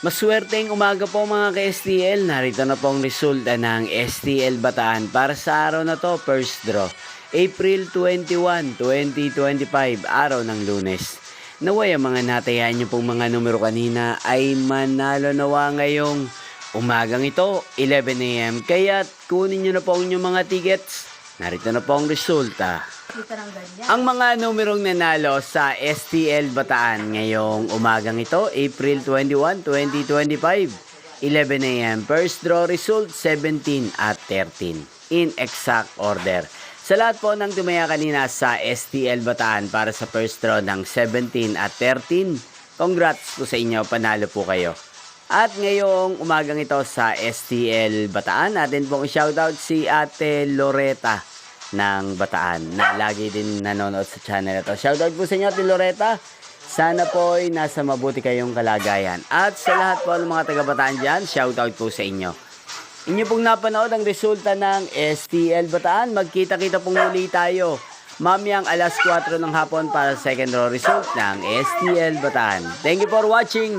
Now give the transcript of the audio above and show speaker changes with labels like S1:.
S1: Maswerteng umaga po mga ka-STL. Narito na po ang resulta ng STL Bataan para sa araw na to, first draw. April 21, 2025, araw ng Lunes. Naway ang mga natayan nyo pong mga numero kanina ay manalo nawa ngayong umagang ito, 11 AM. Kaya kunin nyo na po ang inyong mga tickets. Narito na po ang resulta. Ang mga numerong nanalo sa STL Bataan ngayong umagang ito, April 21, 2025, 11 AM. First draw result, 17 at 13. In exact order. Sa lahat po ng tumaya kanina sa STL Bataan para sa first draw ng 17 at 13, congrats po sa inyo, panalo po kayo. At ngayong umagang ito sa STL Bataan, natin pong shoutout si Ate Loretta ng Bataan na lagi din nanonood sa channel ito. Shoutout po sa inyo, Ate Loretta. Sana po ay nasa mabuti kayong kalagayan. At sa lahat po ng mga taga Bataan dyan, shoutout po sa inyo. Inyo pong napanood ang resulta ng STL Bataan. Magkita-kita pong muli tayo mamayang alas 4 ng hapon para sa second draw result ng STL Bataan. Thank you for watching.